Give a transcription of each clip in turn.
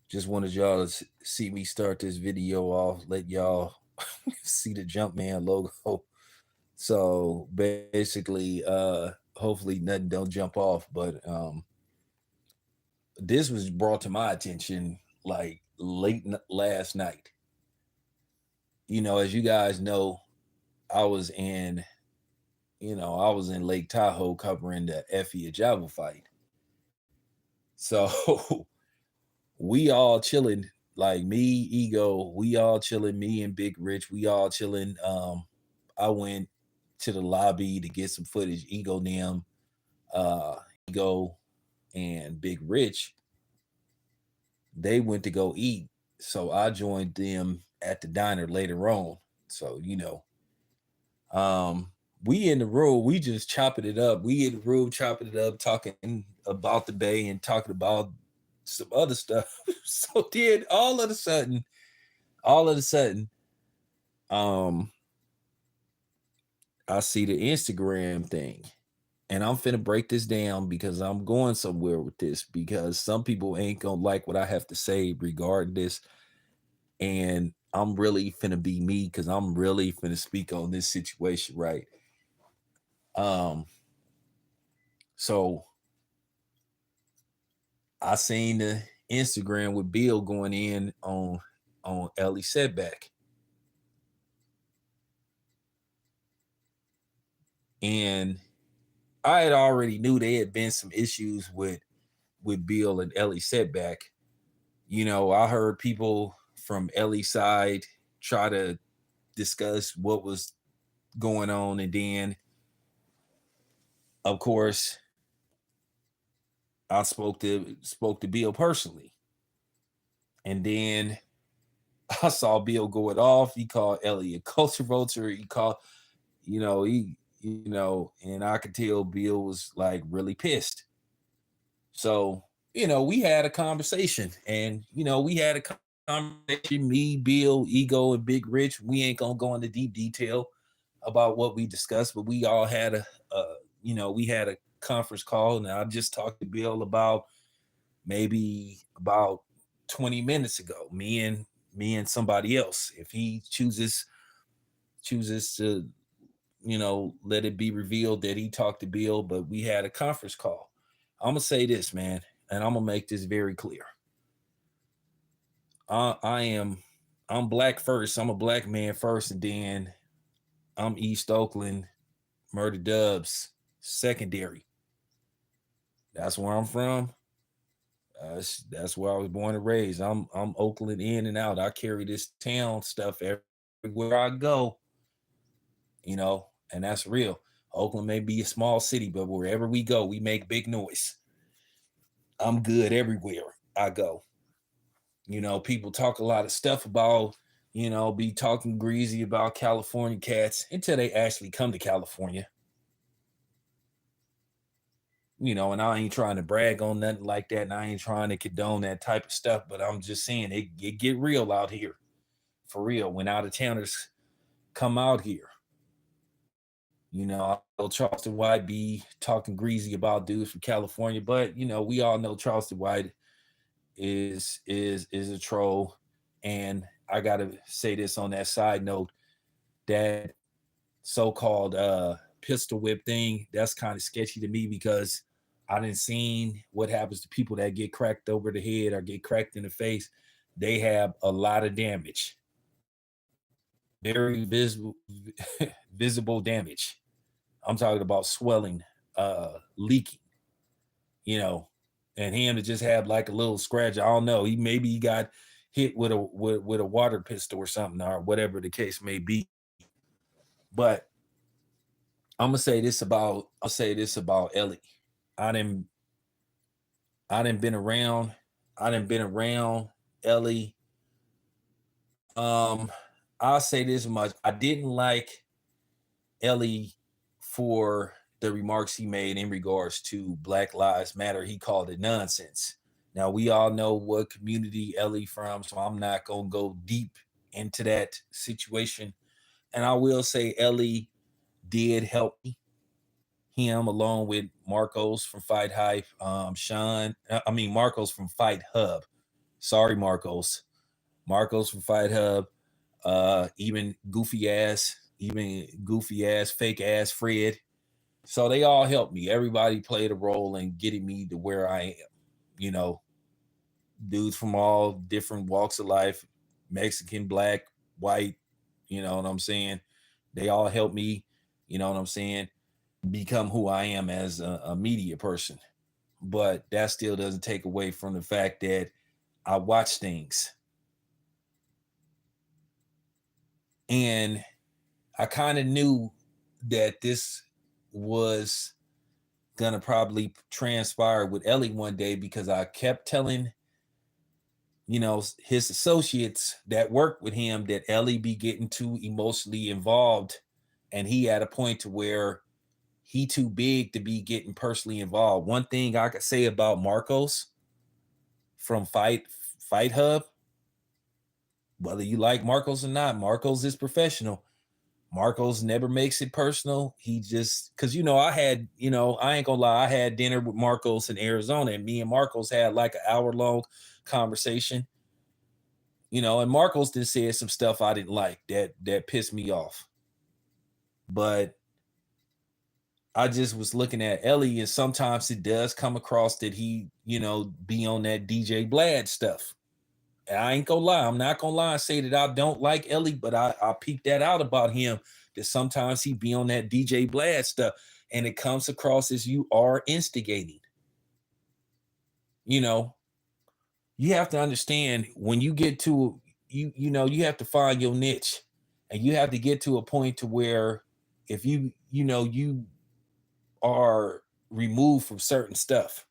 Just wanted y'all to see me start this video off, let y'all see the Jumpman logo. So basically, hopefully nothing don't jump off, but this was brought to my attention like last night. As you guys know, I was in, I was in Lake Tahoe covering the Effie Ajabo fight. So we all chilling, like me, Ego, we all chilling, me and Big Rich, we all chilling. I went to the lobby to get some footage. Uh, Ego and Big Rich, they went to go eat. So I joined them at the diner later on. So, um, we in the room, we just chopping it up. We in the room chopping it up, talking about the bay and talking about some other stuff. So then all of a sudden, um, I see the Instagram thing. And I'm finna break this down because I'm going somewhere with this because some people ain't gonna like what I have to say regarding this. And I'm really finna be me because I'm really finna speak on this situation, right? Um, so I seen the Instagram with Bill going in on Ellie setback. And I had already knew there had been some issues with Bill and Ellie setback. I heard people from Ellie's side try to discuss what was going on, and then, of course, I spoke to Bill personally, and then I saw Bill going off. He called Ellie a culture vulture. He called, and I could tell Bill was like really pissed. So, we had a conversation, and we had a conversation. Me, Bill, Ego, and Big Rich. We ain't gonna go into deep detail about what we discussed, but we all had we had a conference call, and I just talked to Bill about maybe about 20 minutes ago. Me and somebody else. If he chooses to, let it be revealed that he talked to Bill, but we had a conference call. I'm gonna say this, man, and I'm gonna make this very clear. I'm black first. I'm a black man first, and then I'm East Oakland Murder Dubs secondary. That's where I'm from. That's where I was born and raised. I'm Oakland in and out. I carry this town stuff everywhere I go, and that's real. Oakland may be a small city, but wherever we go, we make big noise. I'm good everywhere I go. People talk a lot of stuff about, be talking greasy about California cats until they actually come to California. And I ain't trying to brag on nothing like that, and I ain't trying to condone that type of stuff, but I'm just saying it get real out here. For real. When out of towners come out here. I know Charleston White be talking greasy about dudes from California, but we all know Charleston White is a troll. And I gotta say this on that side note, that so-called pistol whip thing, that's kind of sketchy to me because I didn't seen what happens to people that get cracked over the head or get cracked in the face. They have a lot of damage, very visible damage. I'm talking about swelling, leaking, you know, and him to just have like a little scratch. I don't know. He got hit with a water pistol or something or whatever the case may be. But I'll say this about Ellie. I didn't I didn't been around. I didn't been around Ellie. Um, I'll say this much. I didn't like Ellie for the remarks he made in regards to Black Lives Matter. He called it nonsense. Now we all know what community Ellie from, so I'm not gonna go deep into that situation. And I will say Ellie did help me, him along with Marcos from Fight Hype, Marcos from Fight Hub. Sorry, Marcos from Fight Hub, even goofy ass, fake ass Fred. So they all helped me. Everybody played a role in getting me to where I am. You know, dudes from all different walks of life, Mexican, black, white, you know what I'm saying? They all helped me, you know what I'm saying, become who I am as a media person. But that still doesn't take away from the fact that I watch things. And I kind of knew that this was gonna probably transpire with Ellie one day because I kept telling, you know, his associates that work with him that Ellie be getting too emotionally involved, and he at a point to where he too big to be getting personally involved. One thing I could say about Marcos from Fight Hub, whether you like Marcos or not, Marcos is professional. Marcos never makes it personal. He just, because, you know, I ain't gonna lie, I had dinner with Marcos in Arizona, and me and Marcos had like an hour-long conversation, you know, and Marcos did say some stuff I didn't like that pissed me off. But I just was looking at Ellie, and sometimes it does come across that he, you know, be on that DJ Blad stuff. And I ain't gonna lie, I'm not gonna lie and say that I don't like Ellie, but I peeped that out about him, that sometimes he be on that DJ Blad stuff, and it comes across as you are instigating. You know, you have to understand when you get to you know, you have to find your niche, and you have to get to a point to where if you know you are removed from certain stuff.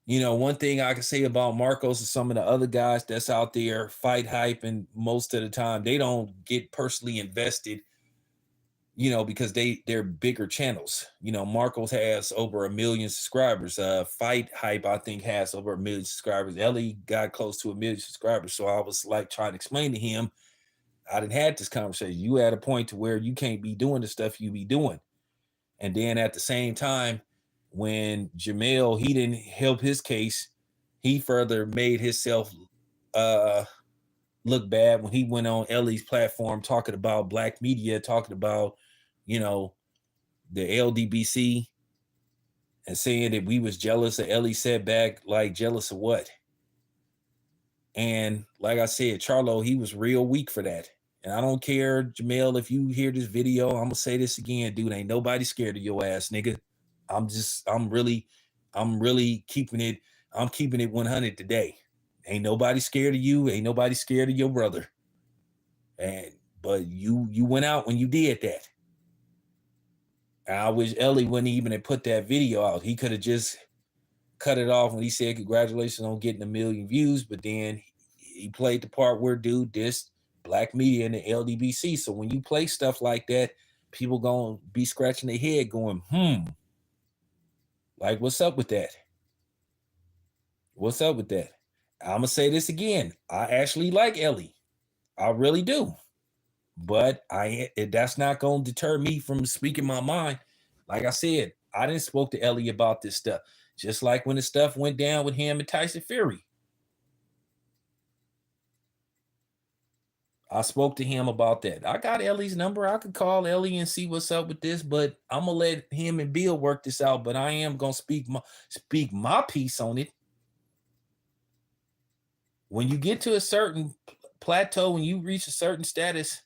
You know, one thing I can say about Marcos and some of the other guys that's out there fight hype, and most of the time they don't get personally invested, you know, because they're bigger channels. You know, Marcos has over 1 million subscribers. Fight hype, I think, has over 1 million subscribers. Ellie got close to 1 million subscribers. So I was like trying to explain to him, I didn't had this conversation. You at a point to where you can't be doing the stuff you be doing. And then at the same time, when Jamel, he didn't help his case, he further made himself look bad when he went on Ellie's platform talking about black media, talking about, you know, the LDBC, and saying that we was jealous of Ellie setback. Like, jealous of what? And like I said, Charlo, he was real weak for that. And I don't care, Jamel, if you hear this video, I'm gonna say this again, dude. Ain't nobody scared of your ass, nigga. I'm really keeping it. I'm keeping it 100 today. Ain't nobody scared of you. Ain't nobody scared of your brother. And but you went out when you did that. And I wish Ellie wouldn't even have put that video out. He could have just cut it off when he said congratulations on getting 1 million views. But then he played the part where dude dissed black media and the LDBC. So when you play stuff like that, people gonna be scratching their head going, like, what's up with that? What's up with that? I'm gonna say this again. I actually like Ellie. I really do. But that's not gonna deter me from speaking my mind. Like I said, I didn't spoke to Ellie about this stuff. Just like when the stuff went down with him and Tyson Fury. I spoke to him about that. I got Ellie's number. I could call Ellie and see what's up with this, but I'm gonna let him and Bill work this out. But I am gonna speak my piece on it. When you get to a certain plateau, when you reach a certain status,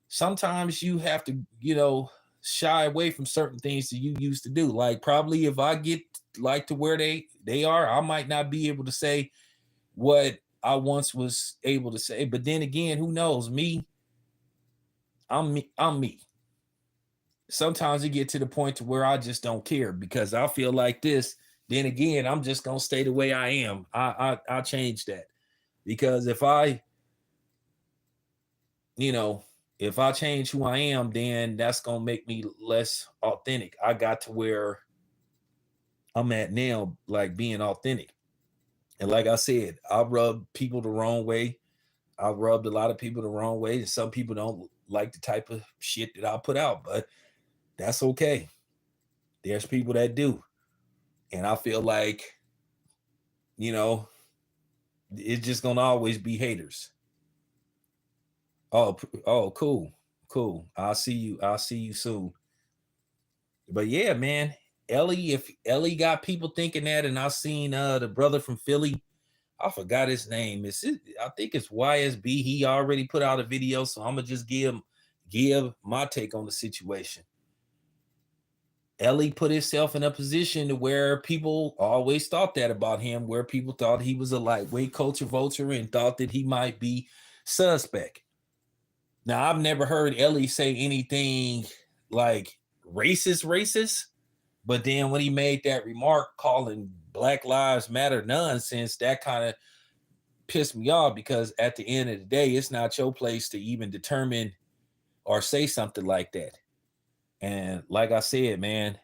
sometimes you have to, you know, shy away from certain things that you used to do. Like, probably if I get like to where they are, I might not be able to say what I once was able to say. But then again, who knows? I'm me. Sometimes you get to the point to where I just don't care because I feel like this. Then again, I'm just gonna stay the way I am. I change that because if I, you know, if I change who I am, then that's gonna make me less authentic. I got to where I'm at now, like being authentic. And like I said, I rubbed people the wrong way. I rubbed a lot of people the wrong way. And some people don't like the type of shit that I put out, but that's okay. There's people that do. And I feel like, you know, It's just gonna always be haters. Oh, cool. I'll see you soon. But yeah, man, Ellie. If Ellie got people thinking that, and I seen the brother from Philly. I forgot his name. I think it's YSB. He already put out a video, so I'm gonna just give my take on the situation. Ellie put himself in a position to where people always thought that about him, where people thought he was a lightweight culture vulture and thought that he might be suspect. Now, I've never heard Ellie say anything like racist, but then when he made that remark calling Black Lives Matter nonsense, that kind of pissed me off, because at the end of the day, it's not your place to even determine or say something like that. And like I said, man,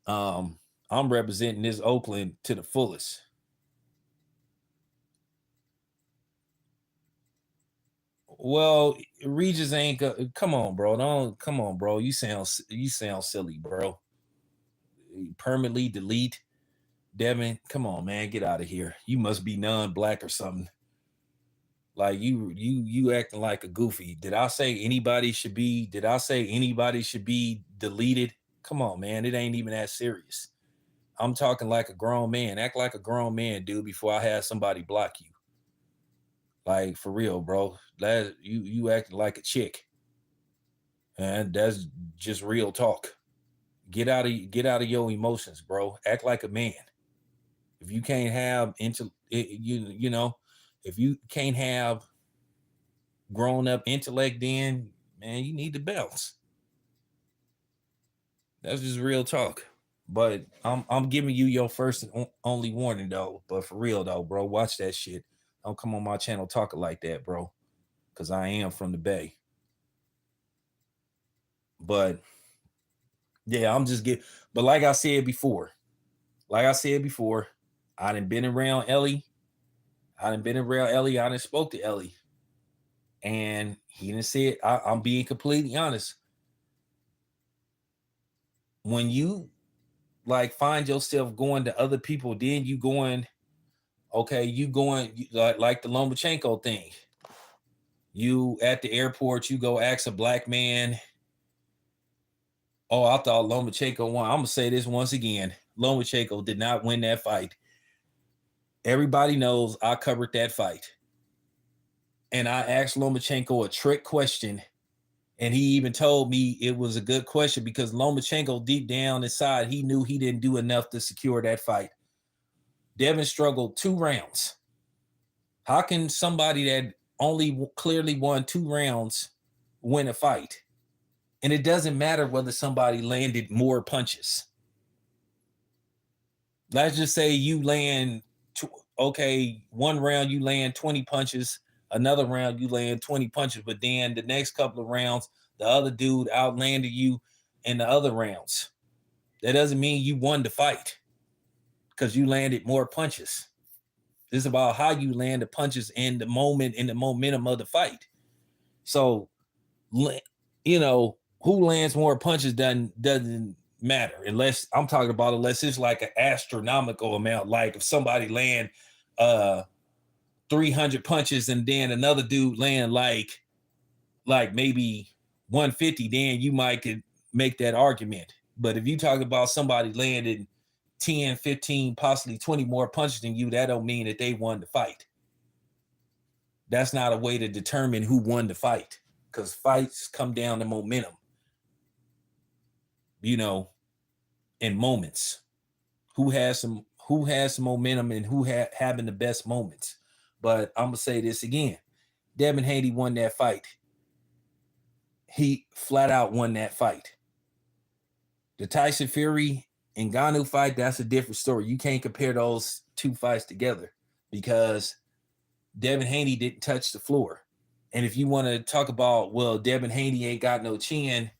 I'm representing this Oakland to the fullest. Well, Regis ain't come on, bro. Don't come on, bro. You sound silly, bro. Permanently delete Devin. Come on, man. Get out of here. You must be non-black or something. Like you acting like a goofy. Did I say anybody should be deleted? Come on, man. It ain't even that serious. I'm talking like a grown man. Act like a grown man, dude, before I have somebody block you. Like, for real, bro. That you acting like a chick. And that's just real talk. Get out of your emotions, bro. Act like a man. If you can't have if you can't have grown up intellect, then man, you need to bounce. That's just real talk. But I'm giving you your first and only warning though. But for real though, bro, watch that shit. Don't come on my channel talking like that, bro. Cause I am from the Bay. But yeah, but like I said before, I done been around Ellie. I done spoke to Ellie. And he didn't say it. I'm being completely honest. When you like find yourself going to other people, then you going like the Lomachenko thing. You at the airport, you go ask a black man. Oh, I thought Lomachenko won. I'm gonna say this once again. Lomachenko did not win that fight. Everybody knows I covered that fight. And I asked Lomachenko a trick question. And he even told me it was a good question because Lomachenko, deep down inside, he knew he didn't do enough to secure that fight. Devin struggled 2 rounds. How can somebody that only clearly won 2 rounds win a fight? And it doesn't matter whether somebody landed more punches. Let's just say you land, one round you land 20 punches, another round you land 20 punches, but then the next couple of rounds, the other dude outlanded you in the other rounds. That doesn't mean you won the fight because you landed more punches. This is about how you land the punches in the moment, in the momentum of the fight. So, who lands more punches doesn't matter unless it's like an astronomical amount. Like if somebody land 300 punches and then another dude land like maybe 150, then you might could make that argument. But if you talk about somebody landing 10, 15, possibly 20 more punches than you, that don't mean that they won the fight. That's not a way to determine who won the fight, because fights come down to momentum, in moments. Who has some momentum and who having the best moments. But I'm gonna say this again. Devin Haney won that fight. He flat out won that fight. The Tyson Fury and Ngannou fight, that's a different story. You can't compare those 2 fights together because Devin Haney didn't touch the floor. And if you want to talk about, well, Devin Haney ain't got no chin,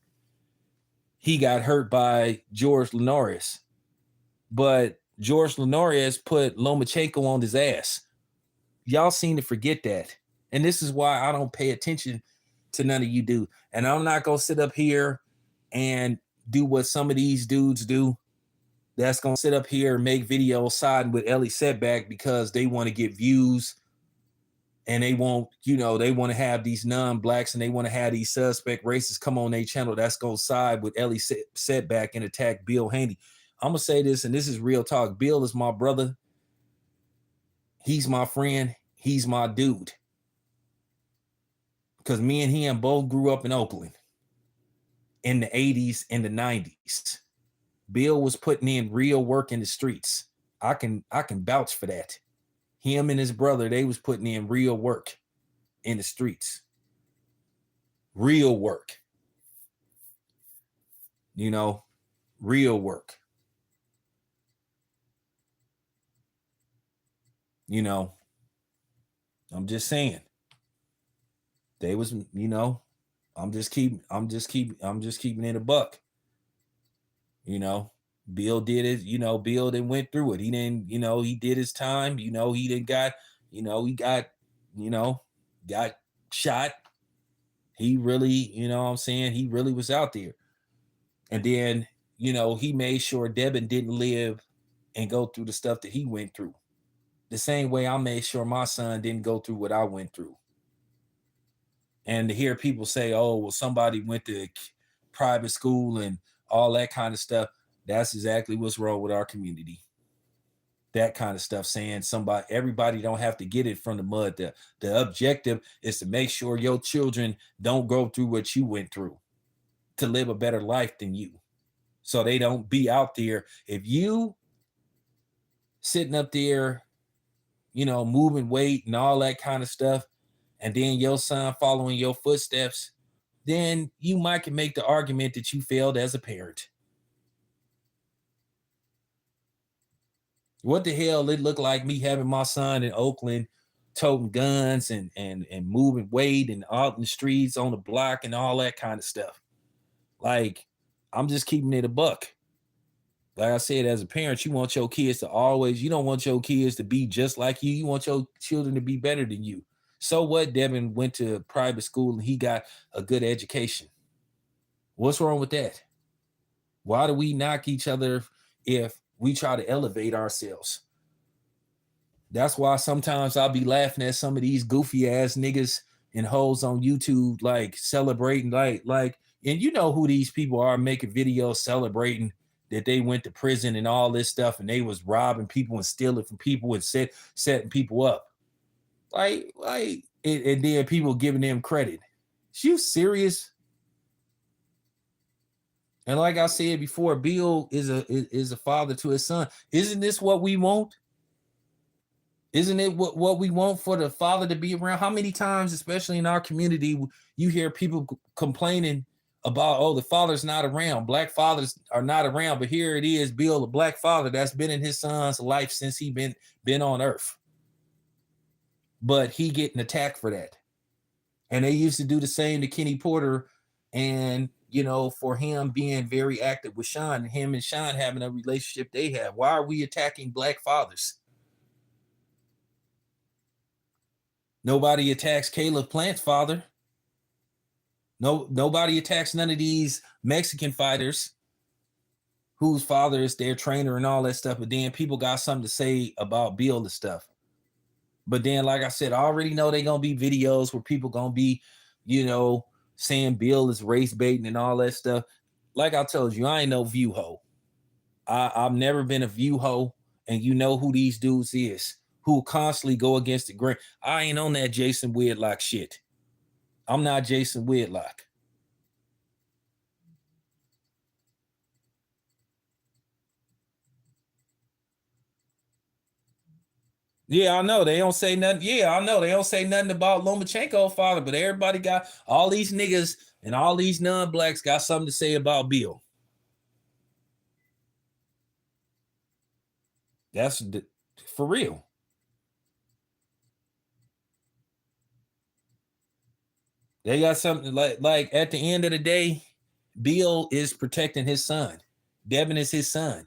he got hurt by George Linares. But George Linares put Lomachenko on his ass. Y'all seem to forget that. And this is why I don't pay attention to none of you do. And I'm not going to sit up here and do what some of these dudes do that's gonna sit up here and make videos siding with Ellie Setback because they want to get views and they want, they want to have these non-blacks and they want to have these suspect racists come on their channel that's gonna side with Ellie Setback and attack Bill Haney. I'm gonna say this, and this is real talk. Bill is my brother. He's my friend. He's my dude. Because me and him both grew up in Oakland in the 80s and the 90s. Bill was putting in real work in the streets. I can vouch for that. Him and his brother, they was putting in real work in the streets. Real work. Real work. I'm just saying. They was, I'm just keeping it a buck. Bill did it, Bill then went through it. He didn't, he did his time, he didn't got, got shot. He really, he really was out there. And then, he made sure Devin didn't live and go through the stuff that he went through. The same way I made sure my son didn't go through what I went through. And to hear people say, oh, well, somebody went to private school and all that kind of stuff, that's exactly what's wrong with our community. That kind of stuff, saying everybody don't have to get it from the mud. The objective is to make sure your children don't go through what you went through, to live a better life than you. So they don't be out there. If you sitting up there, moving weight and all that kind of stuff, and then your son following your footsteps, then you might can make the argument that you failed as a parent. What the hell it looked like me having my son in Oakland toting guns and moving weight and out in the streets on the block and all that kind of stuff. Like, I'm just keeping it a buck. Like I said, as a parent, you want your kids to you don't want your kids to be just like you. You want your children to be better than you. So what? Devin went to private school and he got a good education. What's wrong with that? Why do we knock each other if we try to elevate ourselves? That's why sometimes I'll be laughing at some of these goofy ass niggas and hoes on YouTube, like celebrating, like, and you know who these people are, making videos celebrating that they went to prison and all this stuff, and they was robbing people and stealing from people and setting people up. Like, and then people giving them credit. Is you serious? And like I said before, Bill is a father to his son. Isn't this what we want? Isn't it what we want for the father to be around? How many times, especially in our community, you hear people complaining about, oh, the father's not around. Black fathers are not around. But here it is, Bill, a black father that's been in his son's life since he been on earth. But he getting attacked for that. And they used to do the same to Kenny Porter, and for him being very active with Sean, and him and Sean having a relationship they have. Why are we attacking black fathers? Nobody attacks Caleb Plant's father. Nobody attacks none of these Mexican fighters whose father is their trainer and all that stuff. But then people got something to say about Bill and stuff. But then, like I said, I already know they're going to be videos where people going to be, saying Bill is race baiting and all that stuff. Like I told you, I ain't no view hoe. I've never been a view hoe. And you know who these dudes is, who constantly go against the grain. I ain't on that Jason Whitlock shit. I'm not Jason Whitlock. Yeah, I know they don't say nothing. Yeah, I know they don't say nothing about Lomachenko's father, but everybody got, all these niggas and all these non-blacks got something to say about Bill. That's for real. They got something like at the end of the day, Bill is protecting his son. Devin is his son.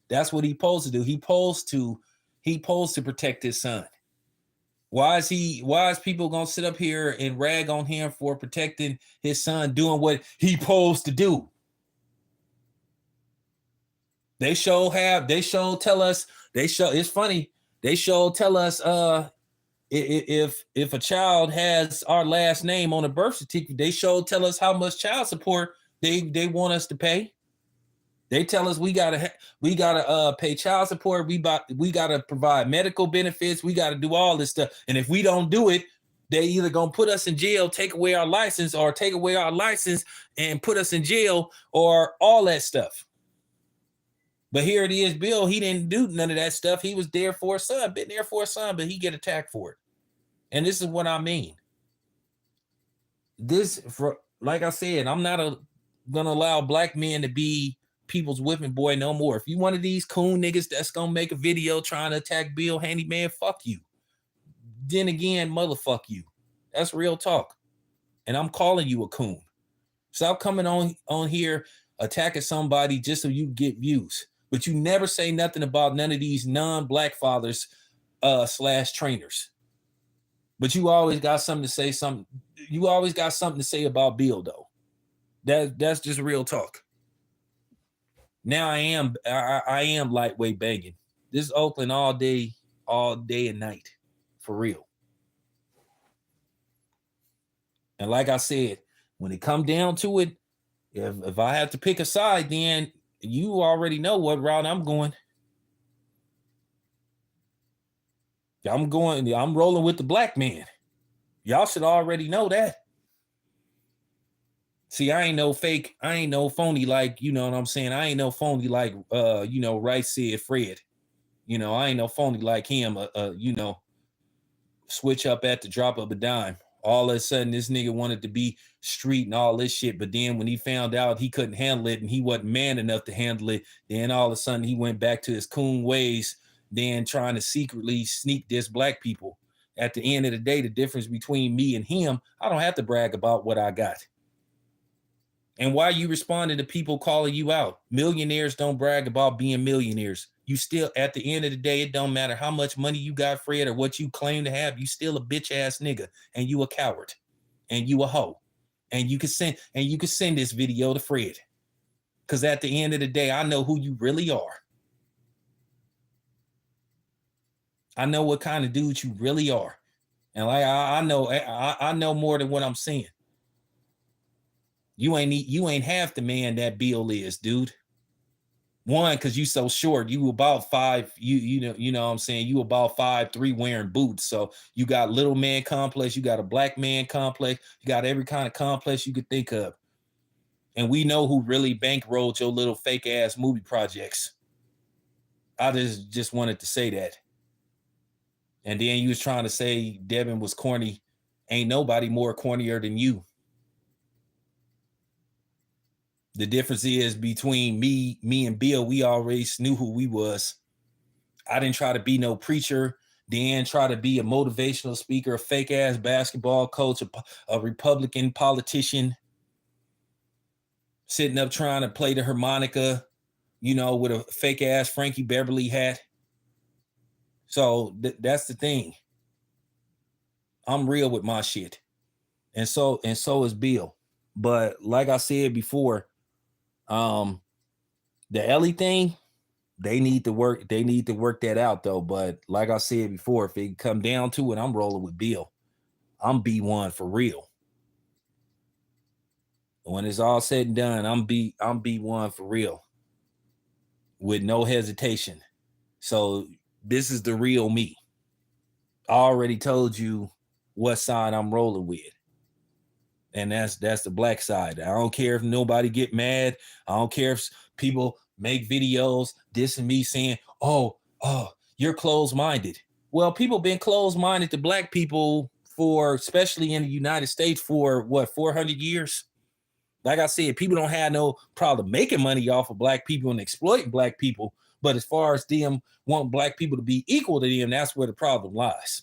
That's what he's supposed to do. He's supposed to protect his son. Why is people gonna sit up here and rag on him for protecting his son, doing what he supposed to do? They tell us, it's funny. They tell us, if a child has our last name on a birth certificate, they tell us how much child support they want us to pay. They tell us we gotta pay child support. We gotta provide medical benefits. We gotta do all this stuff. And if we don't do it, they either gonna put us in jail, take away our license, or take away our license and put us in jail, or all that stuff. But here it is, Bill. He didn't do none of that stuff. He was there for a son, been there for a son, but he get attacked for it. And this is what I mean. Like I said, I'm not gonna allow black men to be people's whipping boy no more. If you one of these coon niggas that's gonna make a video trying to attack Bill Handyman, fuck you. Then again, motherfuck you. That's real talk. And I'm calling you a coon. Stop coming on here attacking somebody just so you get views. But you never say nothing about none of these non-black fathers / trainers. But you always got something to say. You always got something to say about Bill, though. That's just real talk. Now I am lightweight banging. This is Oakland all day and night, for real. And like I said, when it come down to it, if I have to pick a side, then you already know what route I'm going. I'm rolling with the black man. Y'all should already know that. See, I ain't no fake. I ain't no phony like, you know what I'm saying? I ain't no phony like, Right Said Fred. I ain't no phony like him, switch up at the drop of a dime. All of a sudden, this nigga wanted to be street and all this shit. But then when he found out he couldn't handle it and he wasn't man enough to handle it, then all of a sudden he went back to his coon ways, then trying to secretly sneak diss black people. At the end of the day, the difference between me and him, I don't have to brag about what I got. And why you responding to people calling you out? Millionaires don't brag about being millionaires. You still, at the end of the day, it don't matter how much money you got, Fred, or what you claim to have. You still a bitch ass nigga, and you a coward, and you a hoe, and you can send this video to Fred, because at the end of the day, I know who you really are. I know what kind of dude you really are, and like I know more than what I'm saying. You ain't half the man that Bill is, dude. One, because you so short. You about 5. You know what I'm saying. You about 5'3" wearing boots. So you got little man complex. You got a black man complex. You got every kind of complex you could think of. And we know who really bankrolled your little fake ass movie projects. I just wanted to say that. And then you was trying to say Devin was corny. Ain't nobody more cornier than you. The difference is between me and Bill, we already knew who we was. I didn't try to be no preacher, then try to be a motivational speaker, a fake ass basketball coach, a Republican politician, sitting up trying to play the harmonica, with a fake ass Frankie Beverly hat. So that's the thing. I'm real with my shit. And so is Bill. But like I said before, the Ellie thing, they need to work that out though. But like I said before, if it come down to it, I'm rolling with Bill. I'm B1 for real. When it's all said and done, I'm B1 for real. With no hesitation. So this is the real me. I already told you what side I'm rolling with. And that's the black side. I don't care if nobody get mad. I don't care if people make videos dissing me saying, oh, you're closed-minded. Well, people been closed-minded to black people for, especially in the United States, for what, 400 years? Like I said, people don't have no problem making money off of black people and exploiting black people. But as far as them want black people to be equal to them, that's where the problem lies.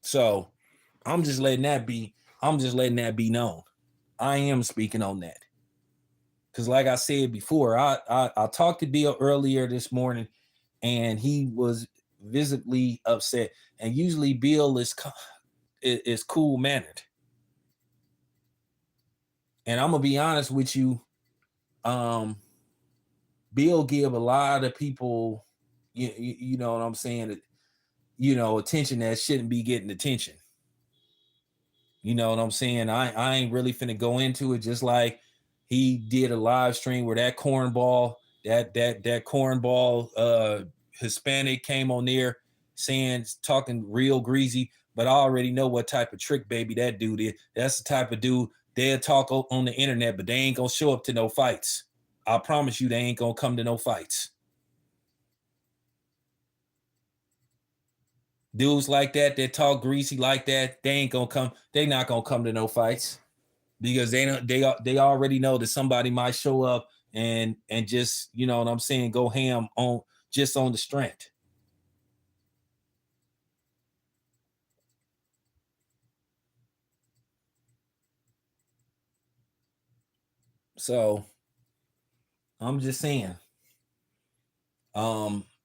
So I'm just letting that be known. I am speaking on that. Because like I said before, I talked to Bill earlier this morning, and he was visibly upset. And usually Bill is cool-mannered. And I'm gonna be honest with you, um, Bill give a lot of people, you know what I'm saying, attention that shouldn't be getting attention. You know what I'm saying? I ain't really finna go into it. Just like he did a live stream where that cornball, that cornball Hispanic came on there saying, talking real greasy, but I already know what type of trick baby that dude is. That's the type of dude they'll talk on the internet, but they ain't gonna show up to no fights. I promise you, they ain't gonna come to no fights. Dudes like that talk greasy like that, they ain't gonna come. They not gonna come to no fights because they already know that somebody might show up and just, you know what I'm saying, go ham on just on the strength. So I'm just saying,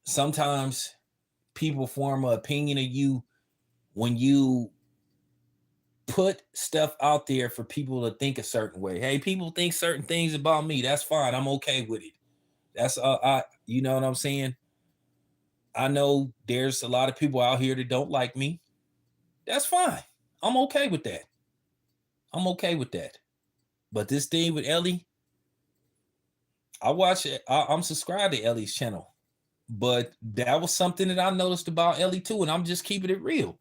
sometimes people form an opinion of you when you put stuff out there for people to think a certain way. Hey, people think certain things about me. That's fine. I'm okay with it. That's I you know what I'm saying? I know there's a lot of people out here that don't like me. That's fine. I'm okay with that. I'm okay with that. But this thing with Ellie, I watch it. I'm subscribed to Ellie's channel. But that was something that I noticed about Ellie too. And I'm just keeping it real.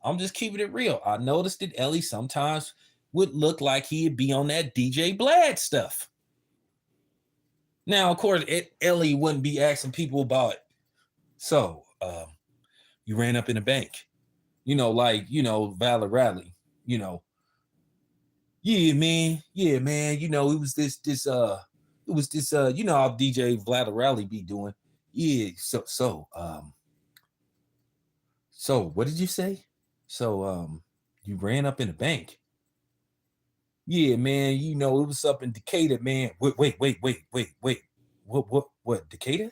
I'm just keeping it real. I noticed that Ellie sometimes would look like he'd be on that DJ Blad stuff. Now, of course, Ellie wouldn't be asking people about it. So, you ran up in the bank, like, Valor Rally, you know, yeah, man, it was how DJ Vlad Rally be doing. Yeah, so what did you say? So, you ran up in the bank. Yeah, man, it was up in Decatur, man. Wait. What, Decatur?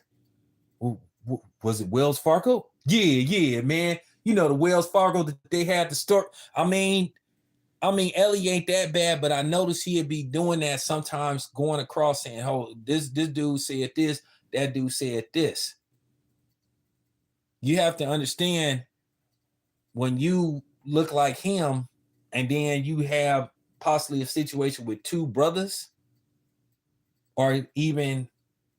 Was it Wells Fargo? Yeah, man. The Wells Fargo that they had to start. I mean, Ellie ain't that bad, but I noticed he'd be doing that sometimes, going across saying, "Oh, this dude said this, that dude said this." You have to understand, when you look like him, and then you have possibly a situation with two brothers, or even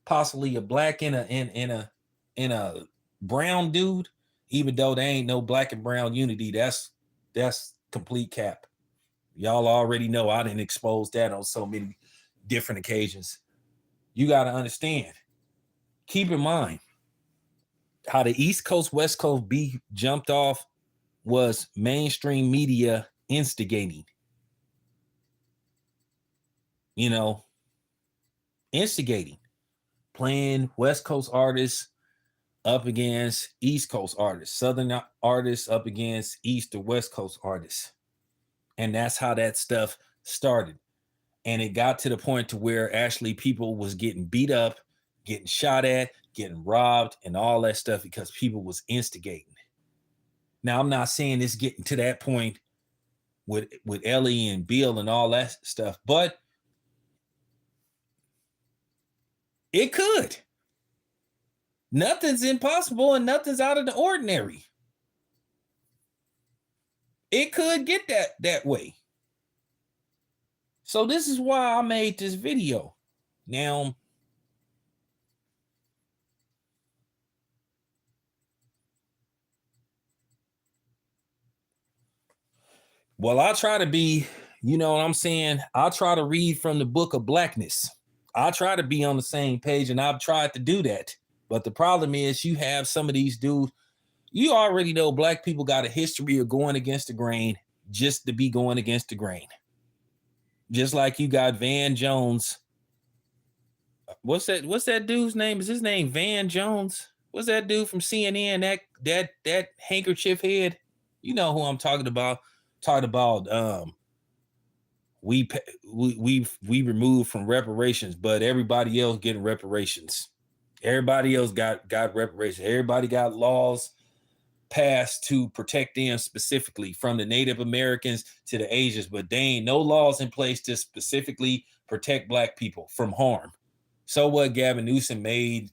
possibly a black and a brown dude, even though there ain't no black and brown unity, that's complete cap. Y'all already know I didn't expose that on so many different occasions. You got to understand, keep in mind, how the East Coast, West Coast beef jumped off was mainstream media instigating, you know, instigating, playing West Coast artists up against East Coast artists, Southern artists up against East or West Coast artists. And that's how that stuff started. And it got to the point to where actually people was getting beat up, getting shot at, getting robbed, and all that stuff because people was instigating. Now, I'm not saying it's getting to that point with Ellie and Bill and all that stuff, but it could. Nothing's impossible and nothing's out of the ordinary. It could get that way. So this is why I made this video. Now, well, I try to be, you know what I'm saying? I try to read from the book of blackness. I try to be on the same page, and I've tried to do that. But the problem is, you have some of these dudes, you already know black people got a history of going against the grain just to be going against the grain. Just like you got Van Jones. What's that dude's name? Is his name Van Jones? What's that dude from CNN? That handkerchief head? You know who I'm talking about. Talking about we removed from reparations, but everybody else getting reparations. Everybody else got reparations. Everybody got laws passed to protect them specifically, from the Native Americans to the Asians, but they ain't no laws in place to specifically protect black people from harm. So what Gavin Newsom made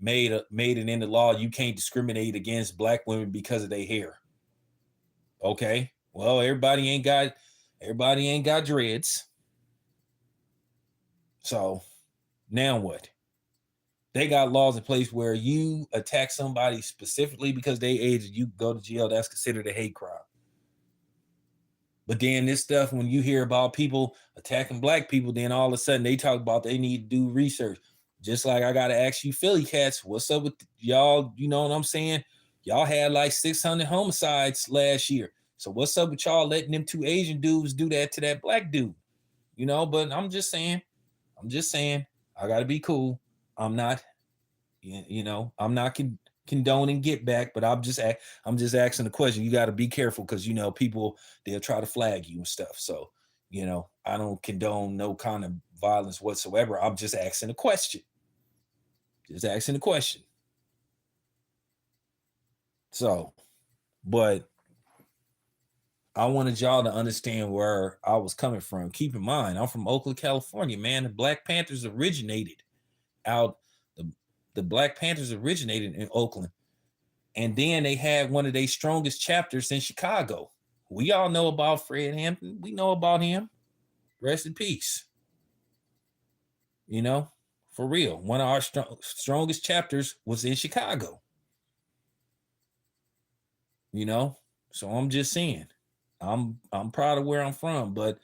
it into law, you can't discriminate against black women because of their hair. Okay, well, everybody ain't got dreads. So now what? They got laws in place where you attack somebody specifically because they age, you go to jail. That's considered a hate crime. But then this stuff, when you hear about people attacking black people, then all of a sudden they talk about they need to do research. Just like I got to ask you, Philly cats, what's up with y'all? You know what I'm saying? Y'all had like 600 homicides last year. So what's up with y'all letting them two Asian dudes do that to that black dude? You know, but I'm just saying, I got to be cool. I'm not, I'm not condoning get back, but I'm just asking the question. You got to be careful because, people, they'll try to flag you and stuff. So, I don't condone no kind of violence whatsoever. I'm just asking a question. So, but I wanted y'all to understand where I was coming from. Keep in mind, I'm from Oakland, California, man. The Black Panthers originated in Oakland. And then they had one of their strongest chapters in Chicago. We all know about Fred Hampton. We know about him. Rest in peace. For real. One of our strongest chapters was in Chicago. So I'm just saying, I'm proud of where I'm from, but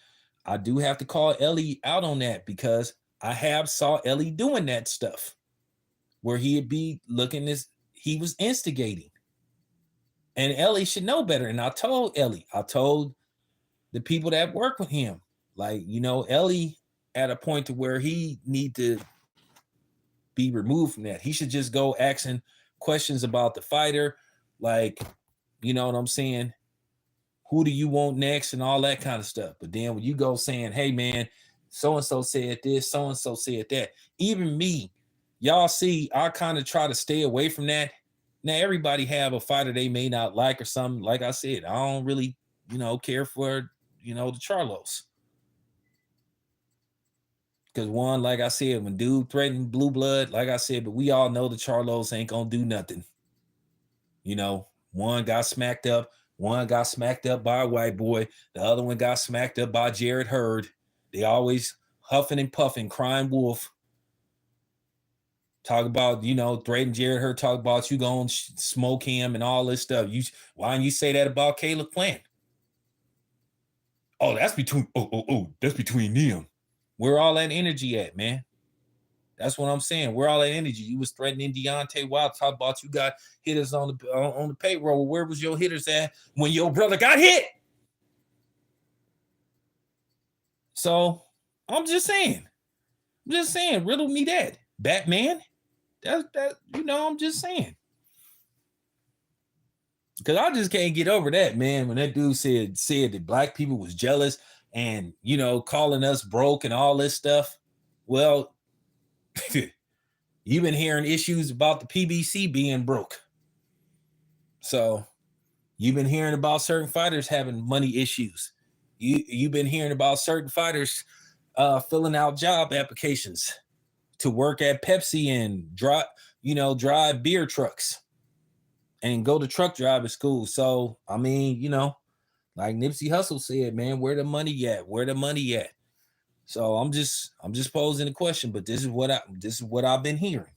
I do have to call Ellie out on that because I have saw Ellie doing that stuff where he'd be looking as he was instigating. And Ellie should know better. And I told the people that work with him, like, Ellie at a point to where he need to be removed from that. He should just go asking questions about the fighter, like, you know what I'm saying? Who do you want next and all that kind of stuff. But then when you go saying, hey, man, so-and-so said this, so-and-so said that. Even me, y'all see, I kind of try to stay away from that. Now, everybody have a fighter they may not like or something. Like I said, I don't really, care for, the Charlos. Because one, like I said, when dude threatened blue blood, like I said, but we all know the Charlos ain't going to do nothing. One got smacked up. One got smacked up by a white boy. The other one got smacked up by Jared Hurd. They always huffing and puffing, crying wolf. Talk about, threatening Jared Hurd. Talk about you going to smoke him and all this stuff. Why didn't you say that about Caleb Plant? Oh, that's between them. Where all that energy at, man? That's what I'm saying. Where all that energy? You was threatening Deontay Wilder. Talk about you got hitters on the payroll. Where was your hitters at when your brother got hit? So I'm just saying. Riddle me that, Batman. I'm just saying. Because I just can't get over that, man. When that dude said that black people was jealous and calling us broke and all this stuff. Well, you've been hearing issues about the PBC being broke. So you've been hearing about certain fighters having money issues. You've been hearing about certain fighters filling out job applications to work at Pepsi and drive beer trucks and go to truck driving school. So, I mean, like Nipsey Hussle said, man, where the money at? So I'm just posing a question, but this is what I've been hearing.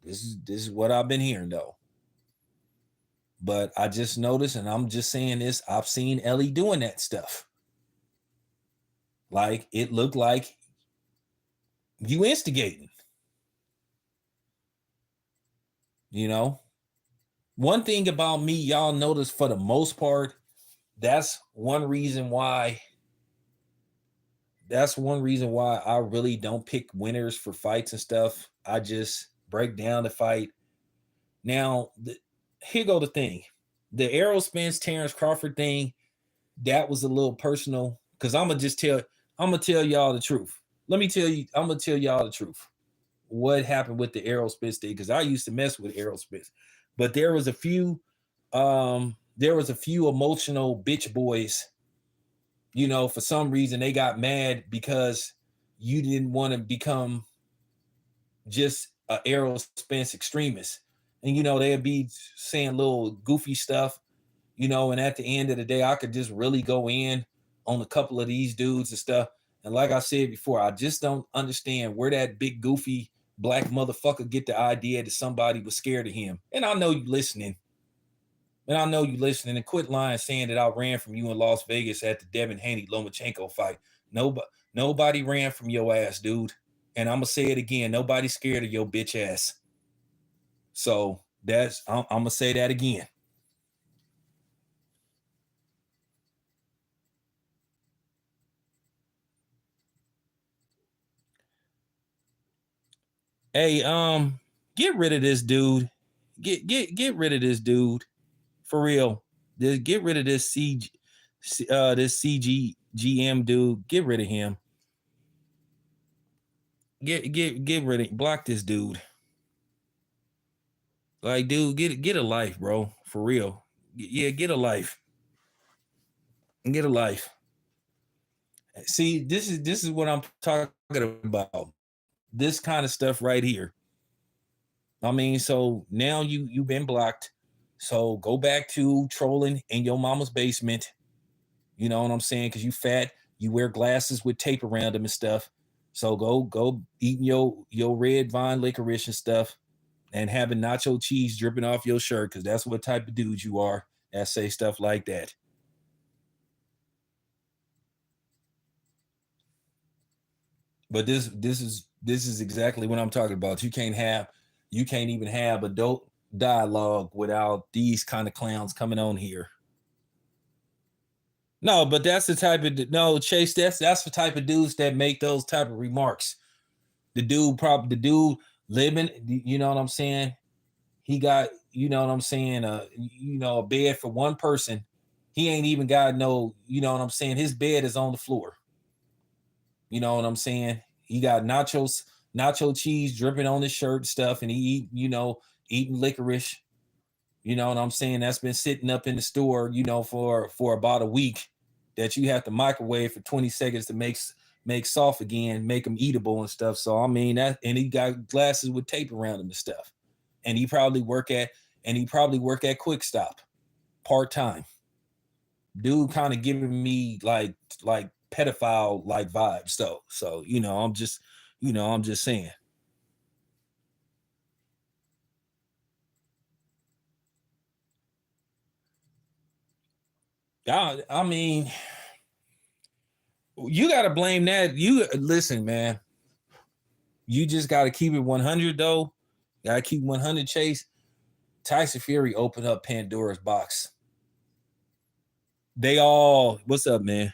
This is what I've been hearing though. But I just noticed, and I'm just saying this, I've seen Ellie doing that stuff. Like it looked like you instigating. One thing about me, y'all notice for the most part, that's one reason why I really don't pick winners for fights and stuff. I just break down the fight. Now, here go the thing. The Errol Spence, Terrence Crawford thing, that was a little personal because I'm gonna tell y'all the truth. I'm gonna tell y'all the truth. What happened with the Errol Spence thing? Because I used to mess with Errol Spence, but there was a few there was a few emotional bitch boys, for some reason they got mad because you didn't want to become just a Errol Spence extremist. And they'd be saying little goofy stuff, and at the end of the day, I could just really go in on a couple of these dudes and stuff. And like I said before, I just don't understand where that big goofy black motherfucker get the idea that somebody was scared of him. And I know you listening. And quit lying saying that I ran from you in Las Vegas at the Devin Haney Lomachenko fight. Nobody ran from your ass, dude. And I'm gonna say it again. Nobody's scared of your bitch ass. So I'm gonna say that again. Hey, get rid of this dude. Get rid of this dude. For real. Just get rid of this this CGM dude. Get rid of him. Get rid of block this dude. Like, dude, get a life, bro. For real. Yeah, get a life. Get a life. See, this is what I'm talking about. This kind of stuff right here. I mean, so now you've been blocked. So go back to trolling in your mama's basement. You know what I'm saying? Because you fat, you wear glasses with tape around them and stuff. So go eating your red vine licorice and stuff, and having nacho cheese dripping off your shirt, because that's what type of dude you are that say stuff like that. But this is exactly what I'm talking about. You can't even have adult dialogue without these kind of clowns coming on here. No, but that's the type of no Chase. That's the type of dudes that make those type of remarks. The dude living. You know what I'm saying? He got, you know what I'm saying, a bed for one person. He ain't even got no, you know what I'm saying? His bed is on the floor. You know what I'm saying? He got nacho cheese dripping on his shirt stuff, and he eating licorice. You know what I'm saying? That's been sitting up in the store, for about a week, that you have to microwave for 20 seconds to make soft again, make them eatable and stuff. So I mean that, and he got glasses with tape around him and stuff. And he probably work at Quick Stop part time. Dude kind of giving me like pedophile like vibes though. So, I'm just saying. I mean, you got to blame that. You listen, man. You just got to keep it 100 though. Got to keep 100, Chase. Tyson Fury opened up Pandora's box. What's up, man?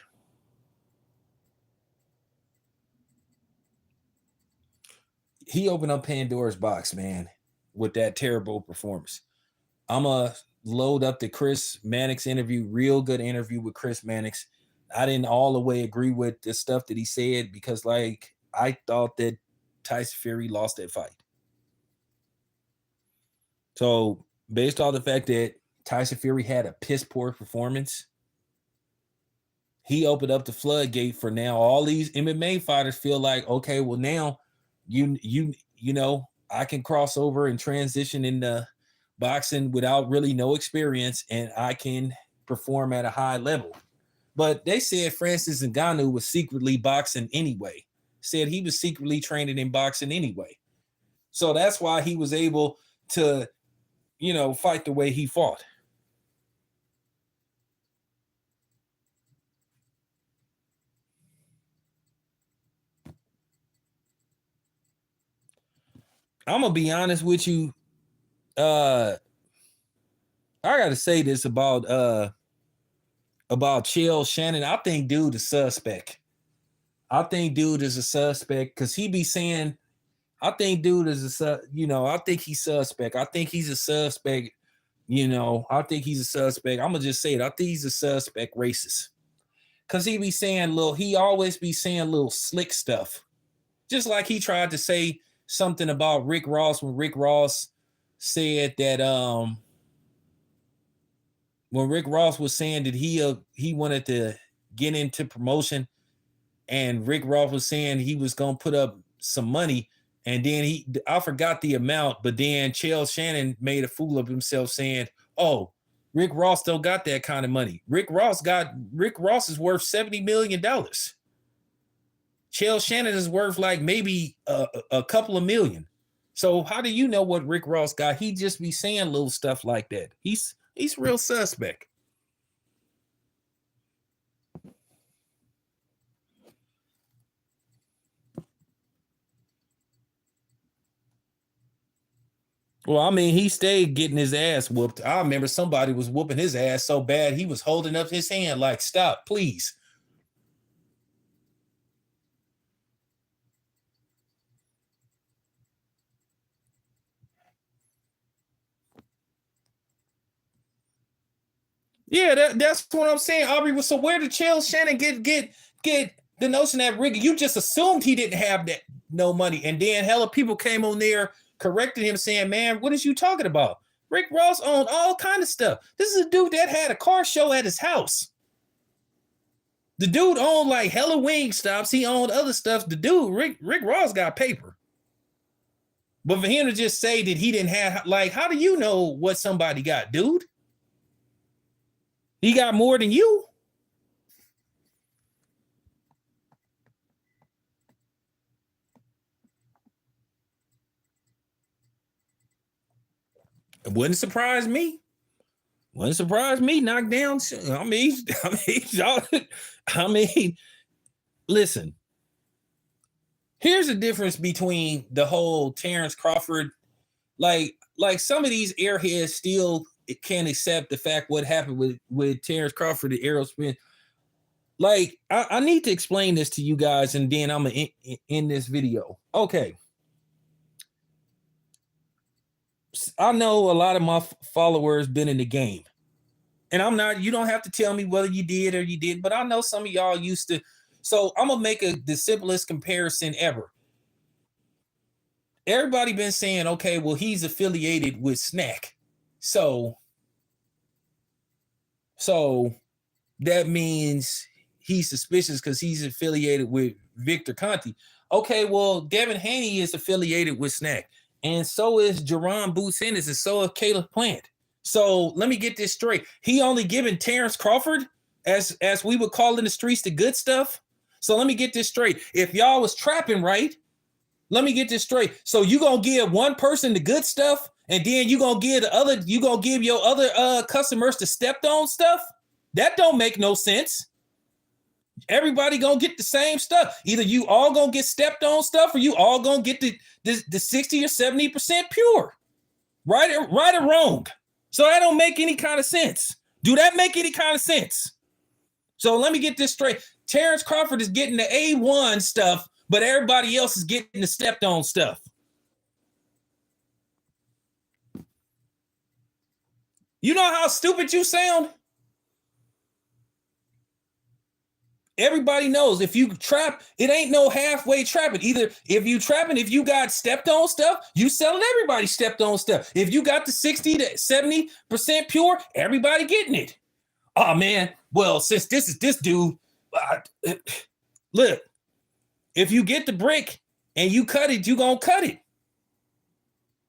He opened up Pandora's box, man, with that terrible performance. I'm going to load up the Chris Mannix interview, real good interview with Chris Mannix. I didn't all the way agree with the stuff that he said because, I thought that Tyson Fury lost that fight. So, based on the fact that Tyson Fury had a piss poor performance, he opened up the floodgate for now. All these MMA fighters feel like, okay, well now, I can cross over and transition into boxing without really no experience, and I can perform at a high level. But they said Francis Ngannou was secretly boxing anyway. Said he was secretly training in boxing anyway. So that's why he was able to, fight the way he fought. I'm gonna be honest with you. I gotta say this about Chael Shannon. I think dude is suspect. I think dude is a suspect because he be saying, I think dude is I think he's suspect. I think he's a suspect. I think he's a suspect. I'm gonna just say it. I think he's a suspect racist. Cause he always be saying little slick stuff. Just like he tried to say something about Rick Ross when Rick Ross said that when Rick Ross was saying that he wanted to get into promotion, and Rick Ross was saying he was gonna put up some money, and then I forgot the amount, but then Chael Shannon made a fool of himself saying, "Oh, Rick Ross don't got that kind of money. Rick Ross is worth $70 million. Chael Shannon is worth like maybe a couple of million. So how do you know what Rick Ross got? He just be saying little stuff like that. He's real suspect. Well, I mean, he stayed getting his ass whooped. I remember somebody was whooping his ass so bad he was holding up his hand like, "Stop, please." Yeah, that's what I'm saying, Aubrey. So where did Chael Shannon get the notion that Rick? You just assumed he didn't have that no money, and then hella people came on there correcting him, saying, "Man, what is you talking about? Rick Ross owned all kind of stuff. This is a dude that had a car show at his house. The dude owned like hella wing stops. He owned other stuff. The dude, Rick Ross, got paper. But for him to just say that he didn't have, like, how do you know what somebody got, dude? He got more than you. It wouldn't surprise me. Wouldn't surprise me. Knocked down. I mean, listen. Here's the difference between the whole Terrence Crawford, like some of these airheads still can't accept the fact what happened with Terrence Crawford and Errol Spence. Like, I need to explain this to you guys, and then I'm gonna end this video. Okay. I know a lot of my followers been in the game. And I'm not, you don't have to tell me whether you did or you did, but I know some of y'all used to. So I'm gonna make the simplest comparison ever. Everybody been saying, okay, well, he's affiliated with Snack. So that means he's suspicious because he's affiliated with Victor Conti. Okay, well, Devin Haney is affiliated with Snack. And so is Jerron Boots Henderson, and so is Caleb Plant. So let me get this straight. He only given Terrence Crawford, as we would call in the streets, the good stuff. So let me get this straight. If y'all was trapping, right? Let me get this straight. So you gonna give one person the good stuff, and then you gonna give your other customers the stepped on stuff? That don't make no sense. Everybody gonna get the same stuff. Either you all gonna get stepped on stuff, or you all gonna get the 60 or 70% pure. Right or wrong. So that don't make any kind of sense. Do that make any kind of sense? So let me get this straight. Terrence Crawford is getting the A1 stuff, but everybody else is getting the stepped on stuff. You know how stupid you sound? Everybody knows if you trap, it ain't no halfway trapping. Either if you trapping, if you got stepped on stuff, you selling everybody stepped on stuff. If you got the 60 to 70% pure, everybody getting it. Oh man, well, since this is this dude, look, if you get the brick and you cut it, you gonna cut it.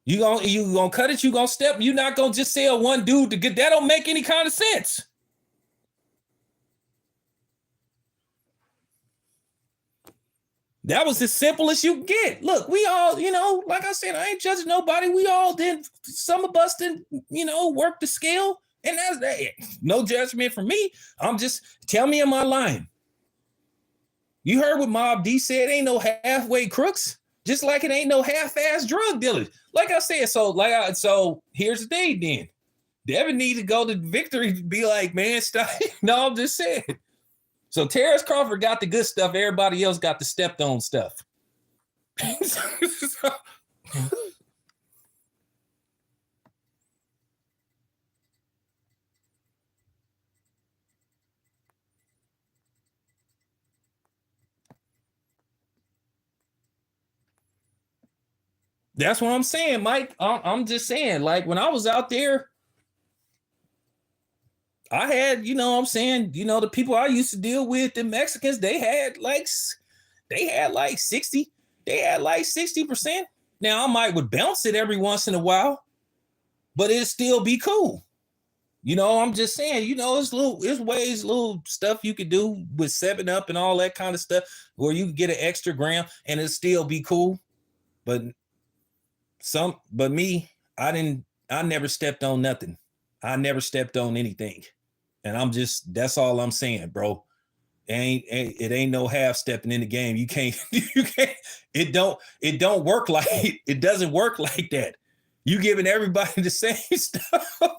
You gonna cut it, you gonna step, you not gonna just sell one dude to get that don't make any kind of sense. That was as simple as you get. Look, we all, like I said, I ain't judging nobody. We all did. Some of us didn't, work the scale. And that's that. No judgment from me. I'm just, tell me, am I lying? You heard what Mob D said, ain't no halfway crooks. Just like it ain't no half-ass drug dealers. Like I said, so here's the thing then. Devin need to go to Victory to be like, man, stop. No, I'm just saying. So Terrence Crawford got the good stuff. Everybody else got the stepped on stuff. That's what I'm saying, Mike. I'm just saying, like when I was out there, I had, you know what I'm saying, you know, the people I used to deal with, the Mexicans, they had like 60, they had like 60%. Now I might would bounce it every once in a while, but it'd still be cool. You know, I'm just saying, you know, it's ways, little stuff you could do with 7-Up and all that kind of stuff where you can get an extra gram and it still be cool. But but me, I never stepped on nothing. I never stepped on anything. And that's all I'm saying, bro. It ain't no half stepping in the game. You can't, you can't, it don't work like, it doesn't work like that. You giving everybody the same stuff, or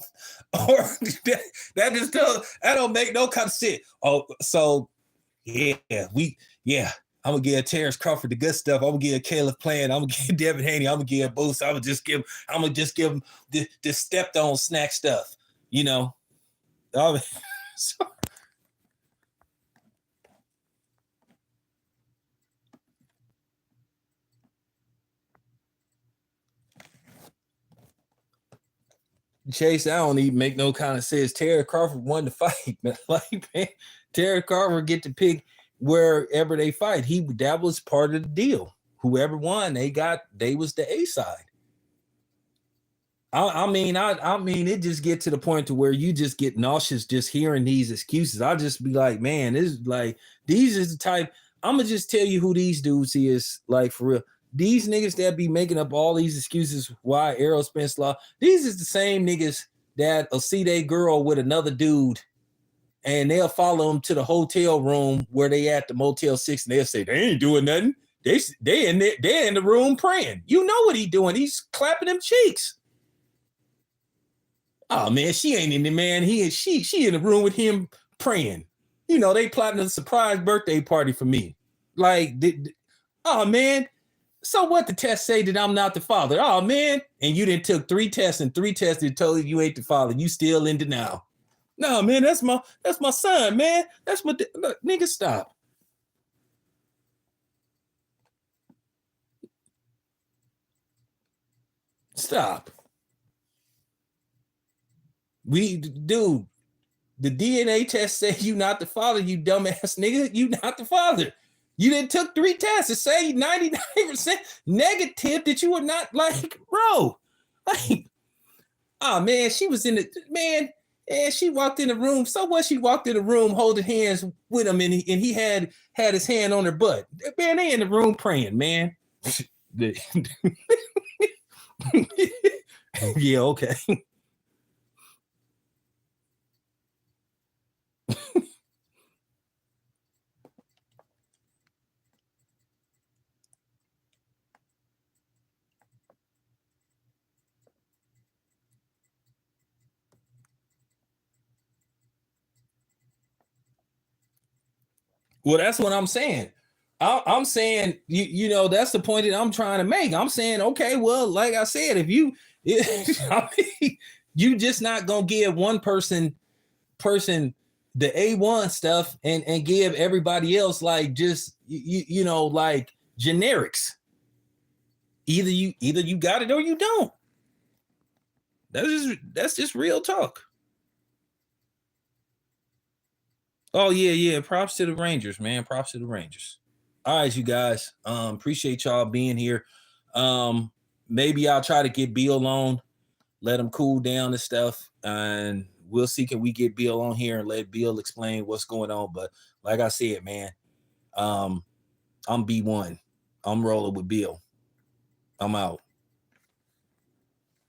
that just that don't make no kind of sense. Oh, so yeah, I'm gonna give Terrence Crawford the good stuff. I'm gonna give Caleb Plant. I'm gonna give Devin Haney. I'm gonna give Boost. I'm gonna just give him the stepped on snack stuff. You know, so, Chase, I don't even make no kind of sense. Terry Crawford won the fight, man. Like, man, Terry Crawford get to pick wherever they fight. That was part of the deal. Whoever won, they was the A side. I mean, it just get to the point to where you just get nauseous just hearing these excuses. I'll just be like, man, this is like, these is the type. I'm gonna just tell you who these dudes is, like, for real. These niggas that be making up all these excuses why Errol Spence law. These is the same niggas that'll see their girl with another dude and they'll follow them to the hotel room where they at the Motel 6 and they'll say they ain't doing nothing. They're in the room praying. You know what he doing? He's clapping them cheeks. Oh man, she ain't in the man. She in the room with him praying. You know, they plotting a surprise birthday party for me. Like, oh man. So what the test say that I'm not the father? Oh man. And you didn't took 3 tests and 3 tests that told you ain't the father. You still in denial. No, man, that's my son, man. That's what nigga, stop. Stop. Dude, the DNA test say you not the father, you dumbass nigga. You not the father. You didn't took 3 tests to say 99% negative that you were not, like, bro. Like, oh man, she was in the man, and she walked in the room. So what? She walked in the room holding hands with him, and he had his hand on her butt. Man, they in the room praying, man. Yeah, okay. Well, that's what I'm saying. I'm saying, you know, that's the point that I'm trying to make. I'm saying, okay, well, like I said, if you, I mean, you just not gonna give one person the A1 stuff and give everybody else, like, just you know, like, generics. Either you got it or you don't. That's just real talk. Oh yeah. Props to the Rangers, man. Props to the Rangers. All right, you guys. Appreciate y'all being here. Maybe I'll try to get Bill on, let him cool down and stuff, and we'll see, can we get Bill on here and let Bill explain what's going on. But like I said, man, I'm B1. I'm rolling with Bill. I'm out.